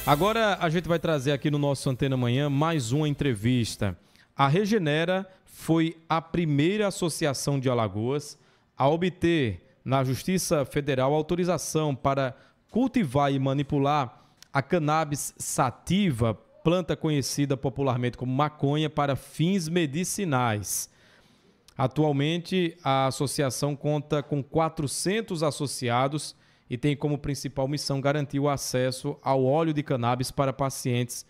Agora a gente vai trazer aqui no nosso Antena Manhã mais uma entrevista. A Regenera foi a primeira associação de Alagoas a obter na Justiça Federal autorização para cultivar e manipular a cannabis sativa, planta conhecida popularmente como maconha, para fins medicinais. Atualmente, a associação conta com 400 associados e tem como principal missão garantir o acesso ao óleo de cannabis para pacientes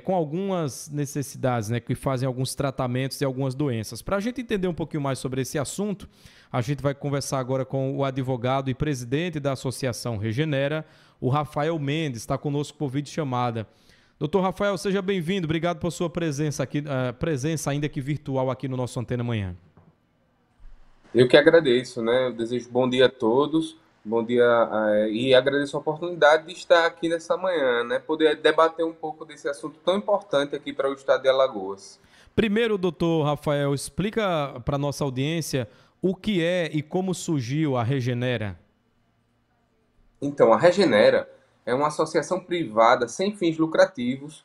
com algumas necessidades, né, que fazem alguns tratamentos de algumas doenças. Para a gente entender um pouquinho mais sobre esse assunto, a gente vai conversar agora com o advogado e presidente da Associação Regenera, o Rafael Mendes, está conosco por videochamada. Doutor Rafael, seja bem-vindo, obrigado por sua presença aqui, presença ainda que virtual aqui no nosso Antena Manhã. Eu que agradeço, né? Eu desejo bom dia a todos, bom dia e agradeço a oportunidade de estar aqui nessa manhã, né? Poder debater um pouco desse assunto tão importante aqui para o estado de Alagoas. Primeiro, doutor Rafael, explica para a nossa audiência o que é e como surgiu a Regenera. Então, a Regenera é uma associação privada sem fins lucrativos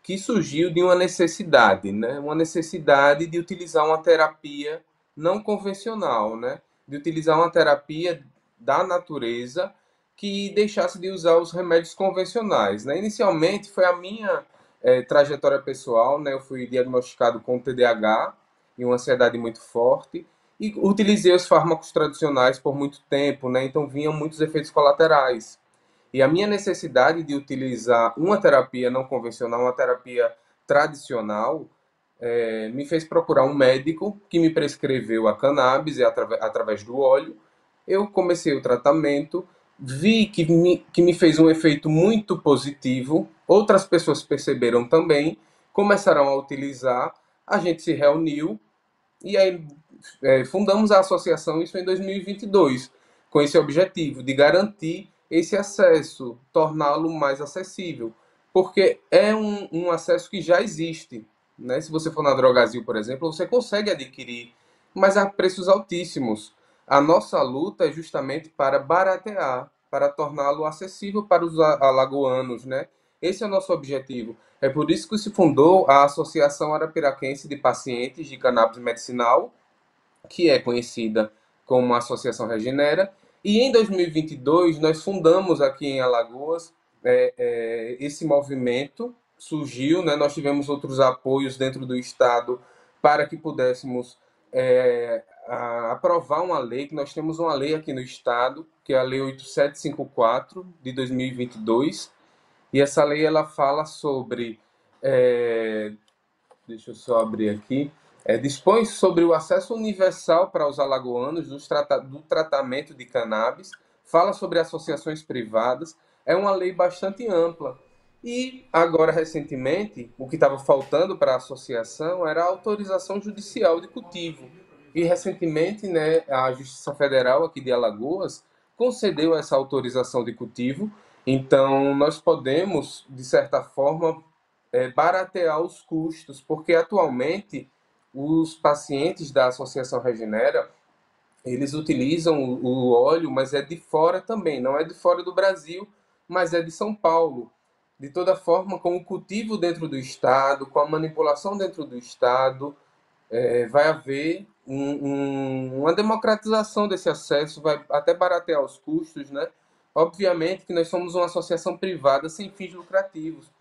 que surgiu de uma necessidade, né? Uma necessidade de utilizar uma terapia não convencional, né? De utilizar uma terapia da natureza que deixasse de usar os remédios convencionais, né? Inicialmente foi a minha trajetória pessoal, né? Eu fui diagnosticado com TDAH e uma ansiedade muito forte e utilizei os fármacos tradicionais por muito tempo, né? Então vinham muitos efeitos colaterais. E a minha necessidade de utilizar uma terapia não convencional, uma terapia tradicional, me fez procurar um médico que me prescreveu a cannabis através do óleo. Eu comecei o tratamento, vi que me fez um efeito muito positivo, outras pessoas perceberam também, começaram a utilizar, a gente se reuniu e aí fundamos a associação, isso em 2022, com esse objetivo de garantir esse acesso, torná-lo mais acessível, porque é um acesso que já existe. Né? Se você for na Drogazil, por exemplo, você consegue adquirir, mas a preços altíssimos. A nossa luta é justamente para baratear, para torná-lo acessível para os alagoanos, né? Esse é o nosso objetivo. É por isso que se fundou a Associação Arapiraquense de Pacientes de Cannabis Medicinal, que é conhecida como Associação Regenera. E em 2022 nós fundamos aqui em Alagoas esse movimento surgiu, né? Nós tivemos outros apoios dentro do estado para que pudéssemos aprovar uma lei, que nós temos uma lei aqui no estado, que é a Lei 8754 de 2022, e essa lei ela fala sobre deixa eu só abrir aqui, dispõe sobre o acesso universal para os alagoanos do tratamento de cannabis, fala sobre associações privadas, é uma lei bastante ampla. E agora, recentemente, o que estava faltando para a associação era a autorização judicial de cultivo. E recentemente, né, a Justiça Federal aqui de Alagoas concedeu essa autorização de cultivo, então nós podemos, de certa forma, baratear os custos, porque atualmente os pacientes da Associação Regenera, eles utilizam o óleo, mas é de fora também, não é de fora do Brasil, mas é de São Paulo. De toda forma, com o cultivo dentro do estado, com a manipulação dentro do estado, vai haver uma democratização desse acesso, vai até baratear os custos, né? Obviamente que nós somos uma associação privada sem fins lucrativos.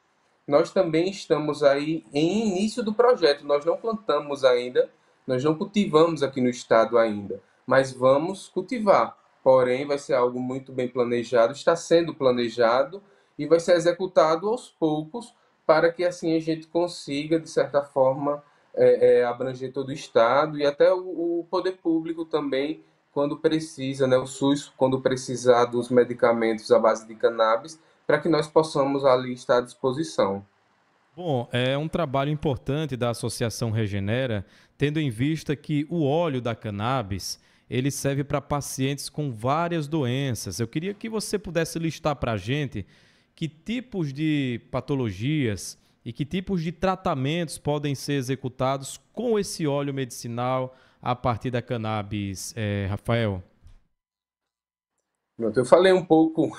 Nós também estamos aí em início do projeto. Nós não plantamos ainda, nós não cultivamos aqui no estado ainda, mas vamos cultivar. Porém, vai ser algo muito bem planejado, está sendo planejado e vai ser executado aos poucos para que assim a gente consiga, de certa forma, abranger todo o estado e até o poder público também, quando precisa, né, o SUS, quando precisar dos medicamentos à base de cannabis, para que nós possamos ali estar à disposição. Bom, é um trabalho importante da Associação Regenera, tendo em vista que o óleo da cannabis, ele serve para pacientes com várias doenças. Eu queria que você pudesse listar para a gente que tipos de patologias e que tipos de tratamentos podem ser executados com esse óleo medicinal a partir da cannabis, Rafael. Pronto, eu falei um pouco,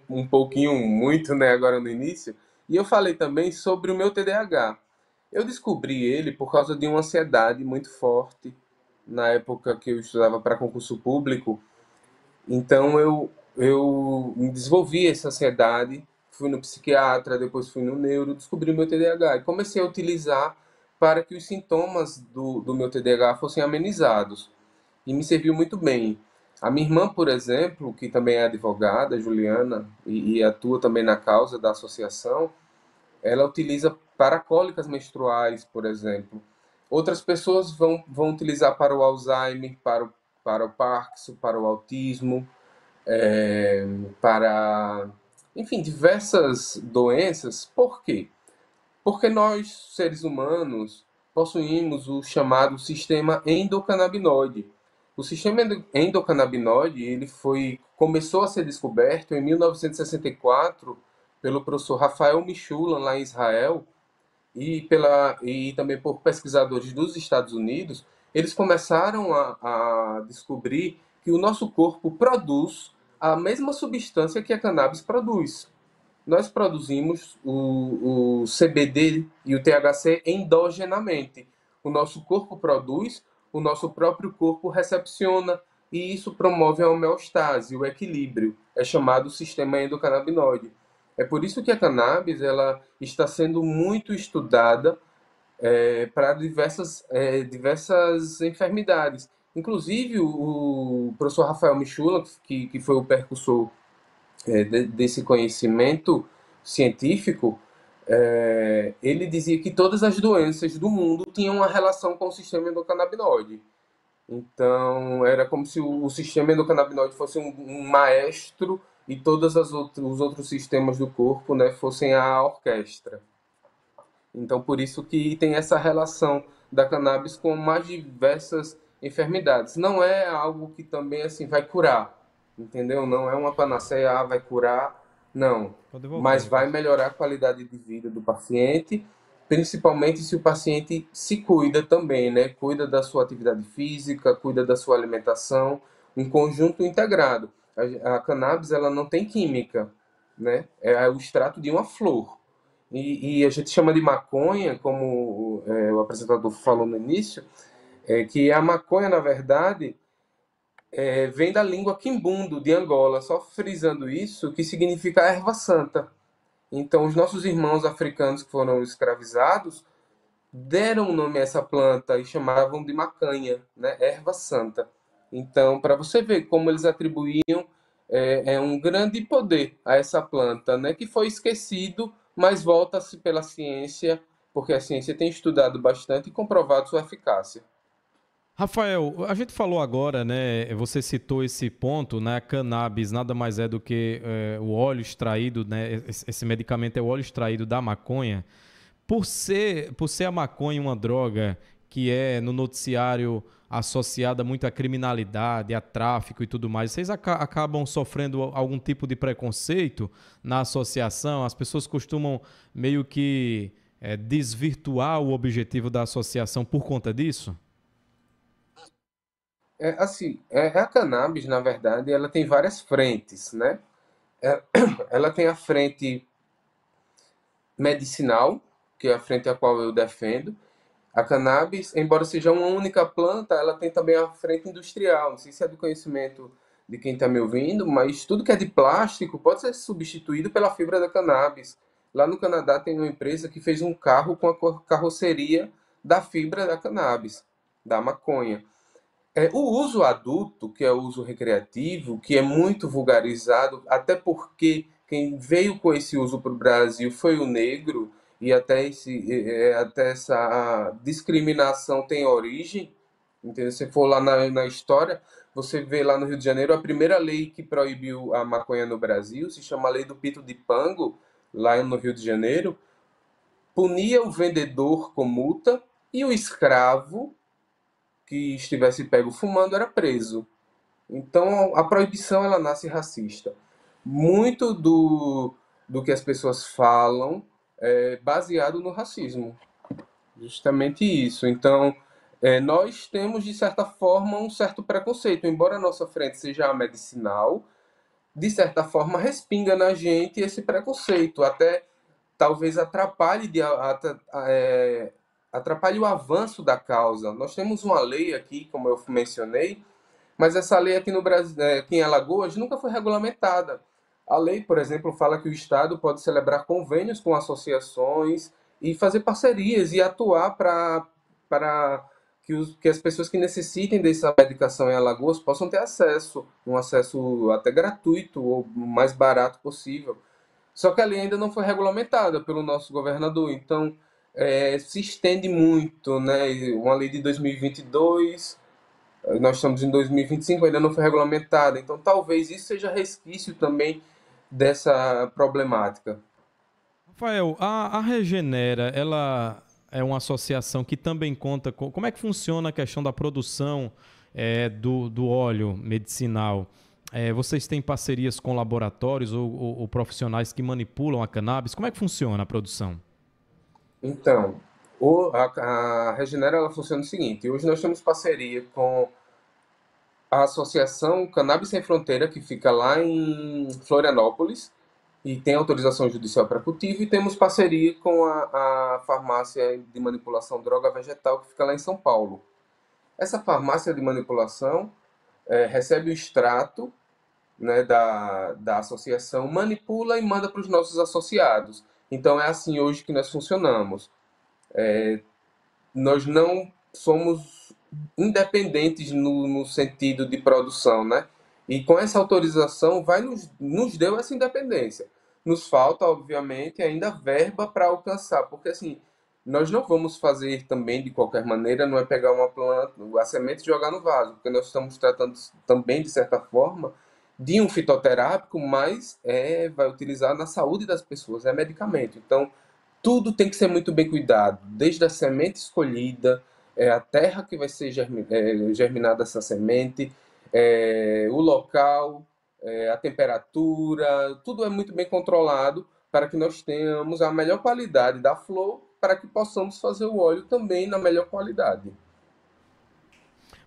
um pouquinho, muito, né, agora no início, e eu falei também sobre o meu TDAH. Eu descobri ele por causa de uma ansiedade muito forte na época que eu estudava para concurso público. Então eu desenvolvi essa ansiedade, fui no psiquiatra, depois fui no neuro, descobri o meu TDAH e comecei a utilizar para que os sintomas do meu TDAH fossem amenizados. E me serviu muito bem. A minha irmã, por exemplo, que também é advogada, Juliana, e atua também na causa da associação, ela utiliza para cólicas menstruais, por exemplo. Outras pessoas vão utilizar para o Alzheimer, para o Parkinson, para o autismo, para, enfim, diversas doenças. Por quê? Porque nós, seres humanos, possuímos o chamado sistema endocannabinoide. O sistema endocannabinoide, começou a ser descoberto em 1964 pelo professor Rafael Michulan, lá em Israel, e também por pesquisadores dos Estados Unidos. Eles começaram a descobrir que o nosso corpo produz a mesma substância que a cannabis produz. Nós produzimos o CBD e o THC endogenamente. O nosso corpo produz, o nosso próprio corpo recepciona, e isso promove a homeostase, o equilíbrio. É chamado sistema endocannabinoide. É por isso que a cannabis ela está sendo muito estudada para diversas enfermidades. Inclusive, o professor Rafael Michula, que foi o percussor desse conhecimento científico, ele dizia que todas as doenças do mundo tinham uma relação com o sistema endocannabinoide. Então, era como se o sistema endocannabinoide fosse um maestro e todos os outros sistemas do corpo, né, fossem a orquestra. Então, por isso que tem essa relação da cannabis com mais diversas enfermidades. Não é algo que também assim vai curar, entendeu? Não é uma panaceia, vai curar, não. Pode voltar, Mas vai Lucas. melhorar a qualidade de vida do paciente, principalmente se o paciente se cuida também, né? Cuida da sua atividade física, cuida da sua alimentação, um conjunto integrado. A cannabis, ela não tem química, né? É o extrato de uma flor. E a gente chama de maconha, como o apresentador falou no início, que a maconha, na verdade, vem da língua quimbundo, de Angola, só frisando isso, que significa erva santa. Então, os nossos irmãos africanos que foram escravizados deram o nome a essa planta e chamavam de macanha, né? Erva santa. Então, para você ver como eles atribuíam um grande poder a essa planta, né? Que foi esquecido, mas volta-se pela ciência, porque a ciência tem estudado bastante e comprovado sua eficácia. Rafael, a gente falou agora, né? Você citou esse ponto, né? A cannabis nada mais é do que o óleo extraído, né? Esse medicamento é o óleo extraído da maconha. Por ser a maconha uma droga que é no noticiário associada muito à criminalidade, a tráfico e tudo mais, vocês acabam sofrendo algum tipo de preconceito na associação? As pessoas costumam meio que desvirtuar o objetivo da associação por conta disso? Assim, a cannabis, na verdade, ela tem várias frentes, né? É, ela tem a frente medicinal, que é a frente a qual eu defendo. A cannabis, embora seja uma única planta, ela tem também a frente industrial. Não sei se é do conhecimento de quem está me ouvindo, mas tudo que é de plástico pode ser substituído pela fibra da cannabis. Lá no Canadá tem uma empresa que fez um carro com a carroceria da fibra da cannabis, da maconha. O uso adulto, que é o uso recreativo, que é muito vulgarizado, até porque quem veio com esse uso para o Brasil foi o negro, e até essa discriminação tem origem, entendeu? Se for lá na história, você vê lá no Rio de Janeiro, a primeira lei que proibiu a maconha no Brasil se chama Lei do Pito de Pango, lá no Rio de Janeiro, punia o vendedor com multa e o escravo que estivesse pego fumando era preso. Então a proibição ela nasce racista. Muito do que as pessoas falam é baseado no racismo. Justamente isso. Então nós temos de certa forma um certo preconceito, embora a nossa frente seja a medicinal. de certa forma, respinga na gente esse preconceito, até talvez atrapalhe o avanço da causa. Nós temos uma lei aqui, como eu mencionei, mas essa lei aqui no Brasil, aqui em Alagoas, nunca foi regulamentada. A lei, por exemplo, fala que o Estado pode celebrar convênios com associações e fazer parcerias e atuar para que as pessoas que necessitem dessa medicação em Alagoas possam ter acesso, um acesso até gratuito ou mais barato possível. Só que a lei ainda não foi regulamentada pelo nosso governador, então se estende muito, né? Uma lei de 2022, nós estamos em 2025, ainda não foi regulamentada, então talvez isso seja resquício também dessa problemática. Rafael, a Regenera, ela é uma associação que também conta com... Como é que funciona a questão da produção do óleo medicinal? Vocês têm parcerias com laboratórios ou profissionais que manipulam a cannabis? Como é que funciona a produção? Então, a Regenera ela funciona o seguinte: hoje nós temos parceria com a Associação Cannabis Sem Fronteira, que fica lá em Florianópolis, e tem autorização judicial para cultivo, e temos parceria com a farmácia de manipulação droga vegetal, que fica lá em São Paulo. Essa farmácia de manipulação recebe o extrato, né, da associação, manipula e manda para os nossos associados. Então é assim hoje que nós funcionamos. Nós não somos independentes no sentido de produção, né? E com essa autorização nos deu essa independência. Nos falta, obviamente, ainda verba para alcançar, porque assim, nós não vamos fazer também de qualquer maneira, não é pegar uma planta, a semente e jogar no vaso, porque nós estamos tratando também, de certa forma, de um fitoterápico, mas vai utilizar na saúde das pessoas, é medicamento. Então, tudo tem que ser muito bem cuidado, desde a semente escolhida, a terra que vai ser germinada essa semente, o local, a temperatura, tudo é muito bem controlado para que nós tenhamos a melhor qualidade da flor, para que possamos fazer o óleo também na melhor qualidade.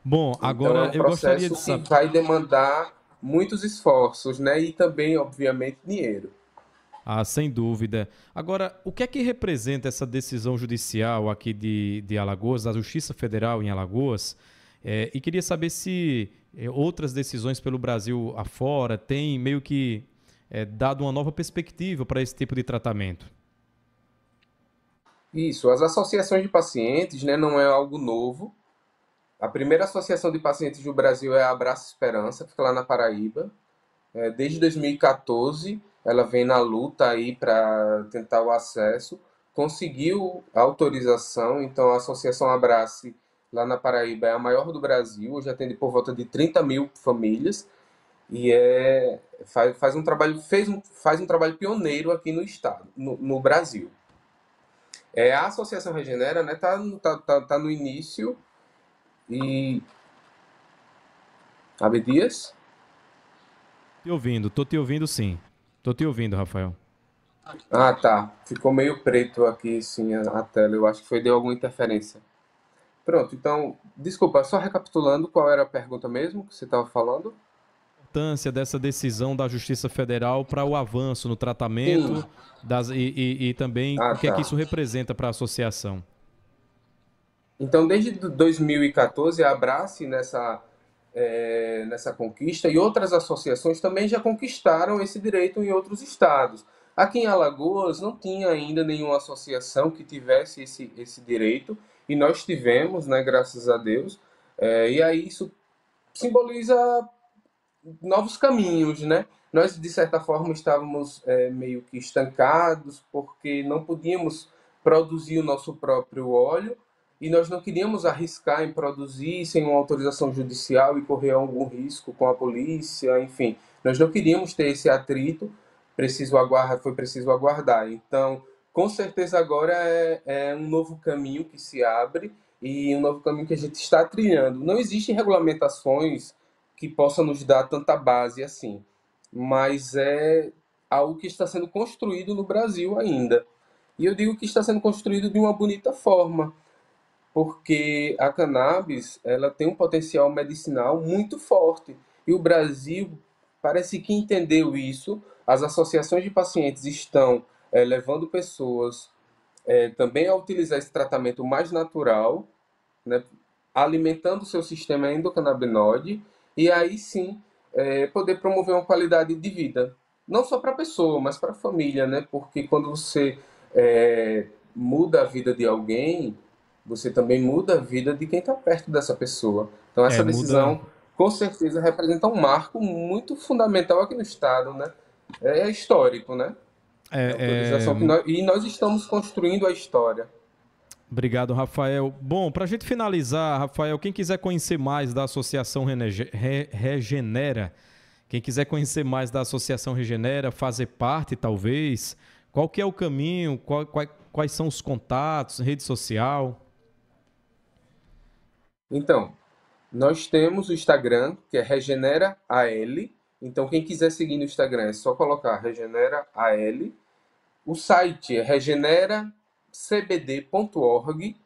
Bom, Então é agora um eu gostaria de processo que saber. vai demandar muitos esforços, né? E também, obviamente, dinheiro. Ah, sem dúvida. Agora, o que é que representa essa decisão judicial aqui de Alagoas, da Justiça Federal em Alagoas? E queria saber se outras decisões pelo Brasil afora têm meio que dado uma nova perspectiva para esse tipo de tratamento. Isso, as associações de pacientes, né, não é algo novo. A primeira associação de pacientes do Brasil é a Abraço Esperança, que fica lá na Paraíba. Desde 2014, ela vem na luta aí para tentar o acesso. Conseguiu a autorização, então a Associação Abrace, lá na Paraíba, é a maior do Brasil. Hoje atende por volta de 30 mil famílias. E faz um trabalho pioneiro aqui no estado, no Brasil. A Associação Regenera, né, tá no início. E Abdias? Te ouvindo, tô te ouvindo sim. Tô te ouvindo, Rafael. Ah, tá. Ficou meio preto aqui, sim, a tela. Eu acho que deu alguma interferência. Pronto, então, desculpa, só recapitulando, qual era a pergunta mesmo que você estava falando? A importância dessa decisão da Justiça Federal para o avanço no Sim. tratamento e também Ah, o que é que tá. isso representa para a associação. Então, desde 2014, a Abrace nessa conquista e outras associações também já conquistaram esse direito em outros estados. Aqui em Alagoas não tinha ainda nenhuma associação que tivesse esse direito e nós tivemos, né, graças a Deus. E aí isso simboliza novos caminhos, né? Nós, de certa forma, estávamos meio que estancados porque não podíamos produzir o nosso próprio óleo e nós não queríamos arriscar em produzir sem uma autorização judicial e correr algum risco com a polícia, enfim. Nós não queríamos ter esse atrito, foi preciso aguardar. Então, com certeza agora é um novo caminho que se abre e um novo caminho que a gente está trilhando. Não existem regulamentações que possa nos dar tanta base assim, mas é algo que está sendo construído no Brasil ainda. E eu digo que está sendo construído de uma bonita forma, porque a cannabis ela tem um potencial medicinal muito forte e o Brasil Parece que entendeu isso, as associações de pacientes estão levando pessoas também a utilizar esse tratamento mais natural, né, alimentando o seu sistema endocannabinoide, e aí sim poder promover uma qualidade de vida. Não só para a pessoa, mas para a família, né? Porque quando você muda a vida de alguém, você também muda a vida de quem está perto dessa pessoa. Então essa Muda. decisão, com certeza, representa um marco muito fundamental aqui no Estado, né? É histórico, né? É a É, autorização que nós estamos construindo a história. Obrigado, Rafael. Bom, para a gente finalizar, Rafael, quem quiser conhecer mais da Associação Regenera, quem quiser conhecer mais da Associação Regenera, fazer parte, talvez, qual que é o caminho, quais são os contatos, rede social? Então, nós temos o Instagram, que é Regenera AL. Então, quem quiser seguir no Instagram é só colocar Regenera AL. O site é regeneracbd.org.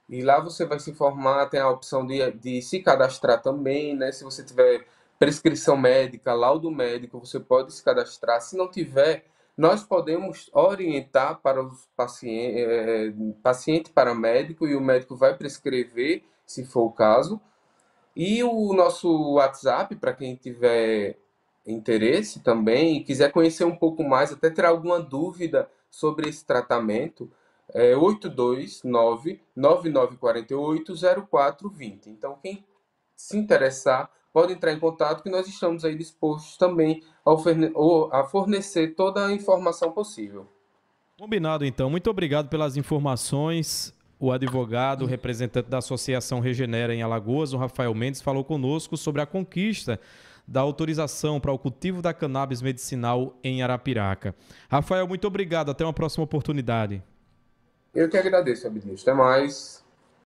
E lá você vai se informar, tem a opção de se cadastrar também, né? Se você tiver prescrição médica, laudo médico, você pode se cadastrar. Se não tiver, nós podemos orientar para os paciente para médico e o médico vai prescrever, se for o caso. E o nosso WhatsApp, para quem tiver interesse também e quiser conhecer um pouco mais, até ter alguma dúvida sobre esse tratamento, é 829-9948-0420. Então, quem se interessar, pode entrar em contato que nós estamos aí dispostos também a fornecer toda a informação possível. Combinado, então. Muito obrigado pelas informações. O advogado, representante da Associação Regenera em Alagoas, o Rafael Mendes, falou conosco sobre a conquista da autorização para o cultivo da cannabis medicinal em Arapiraca. Rafael, muito obrigado. Até uma próxima oportunidade. Eu que agradeço, Abdias. Até mais.